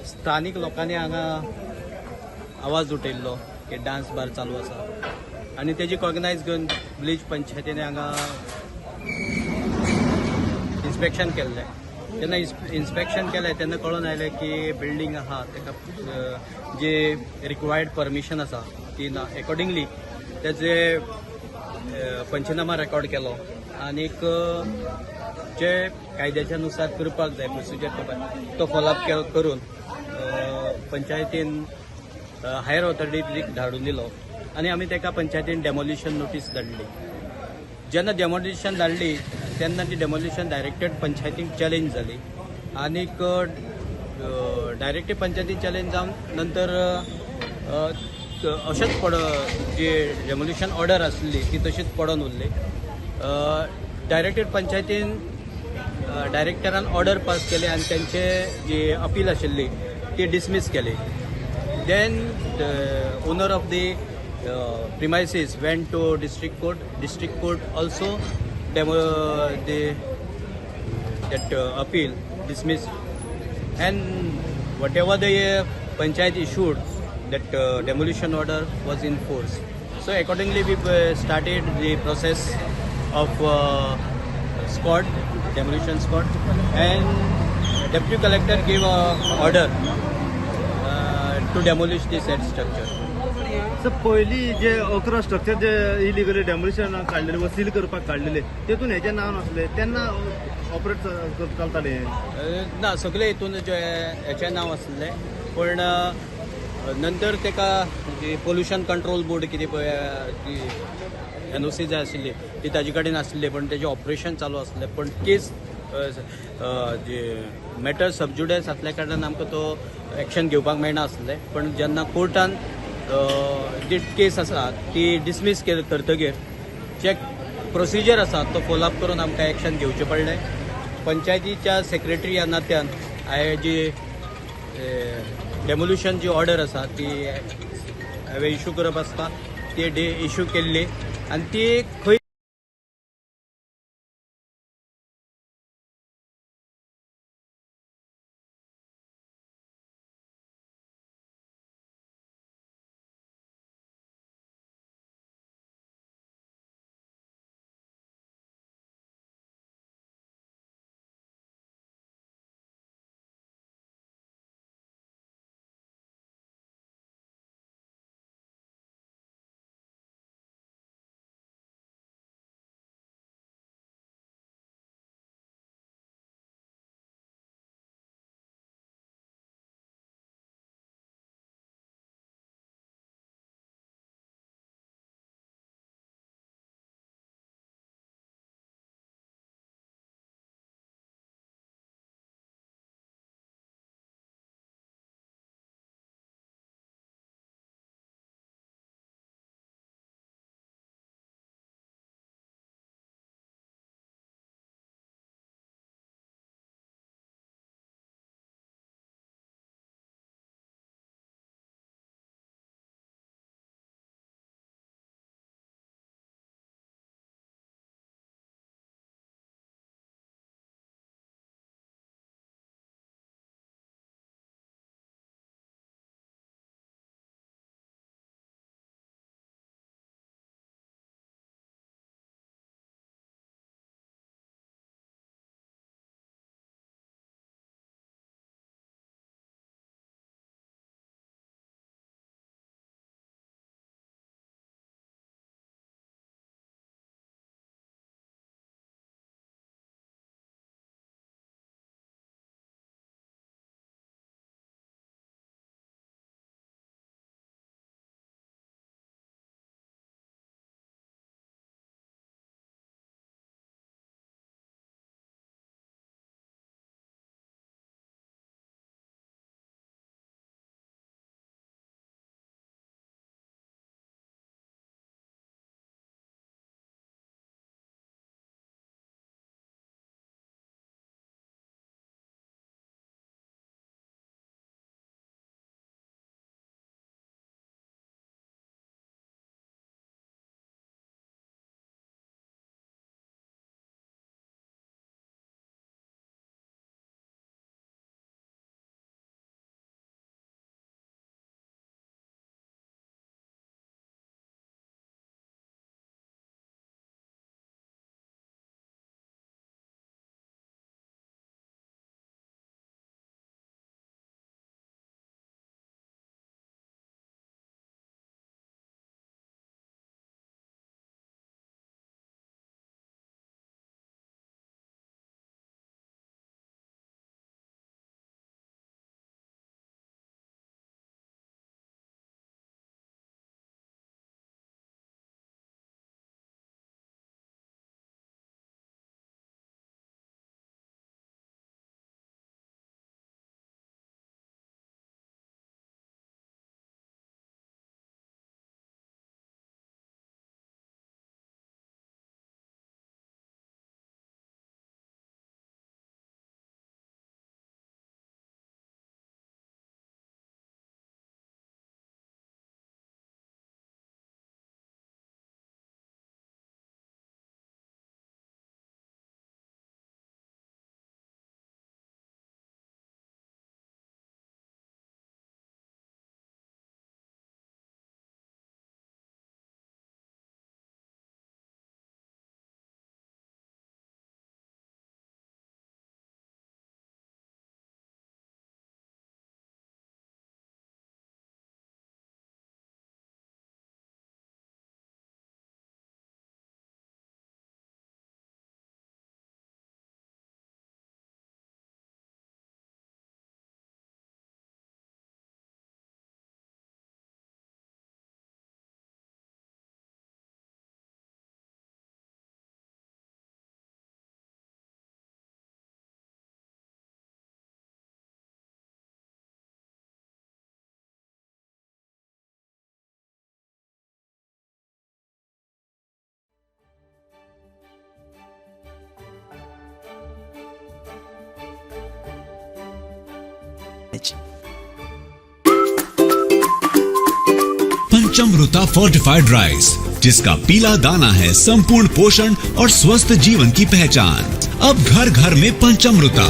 स्थानिक लोकांनी हांगा आवाज उठयल्लो की डान्स बार चालू आसा आणि तेजी कॉग्नायज घेवन विलेज पंचायतीने हांगा इन्स्पेक्शन केल्लें. जेन्ना इन्स्पेक्शन केलें तेन्ना कळून आयलें की बिल्डींग आहा तेका जी रिक्वायर्ड परमिशन आसा ती ना. अकॉर्डिंगली तेजे पंचनामा रेकॉर्ड केलो आनीक जे कायद्याच्या नुसार करपाक जाय प्रोसिजर करपाक तो फॉलोअप करून पंचायतीन हायर ऑथॉरिटीक धाडून दिलो आनी आमी तेका पंचायतीन डेमोलिशन नोटीस धाडली. जेन्ना डेमोलिशन धाडली तेन्ना ती डेमोलिशन डायरेक्टेड पंचायतीक चॅलेंज जाली आनीक डायरेक्टेड पंचायतीक चॅलेंज जावन नंतर अशेंच जी डेमोलिशन ऑर्डर आसली ती तशीच पडून उरली. डायरेक्टेड पंचायतीन डायरेक्टरान ऑर्डर पास केली आनी त्यांचे जी अपील आशिल्ली ती डिसमीस केली. Then owner of the premises went to district court also that appeal dismissed and whatever the panchayat issued that demolition order was in force. So accordingly we started the process of squad, demolition squad, and deputy collector gave a order to demolish the said structure. Sir पहिली जे 11 structure जे illegally demolition काढलेले व seal करपाक काढलेले तेतून हेजे नाव नासले त्यांना operate चलताले ना. सगळे हितून जे हेचे नाव आसले पण नंतर तेका जी पोल्युशन कंट्रोल बोर्ड कितें पळय ती NOC जाय आशिल्ली ती ताजे कडेन आसली पण तेजें ऑपरेशन चालू आसलें पण केस जे मॅटर सबज्युडिस आसल्या कारणान आमकां तो एक्शन घेवपाक मेळना आसलें. पण जेन्ना कोर्टान जी केस आसा ती डिसमीस करतगीर जे प्रोसिजर आसा तो फॉलोअप करून आमकां एक्शन घेवचें पडलें. पंचायतीच्या सेक्रेटरी ह्या नात्यान हांवें जी डेमोल्युशन जी ऑर्डर आसा ती हांवें इशू करप आसता ती इशू केल्ली आनी ती खंय अनाज। पंचामृता फोर्टिफाइड राइस, जिसका पीला दाना है संपूर्ण पोषण और स्वस्थ जीवन की पहचान। अब घर घर में पंचामृता।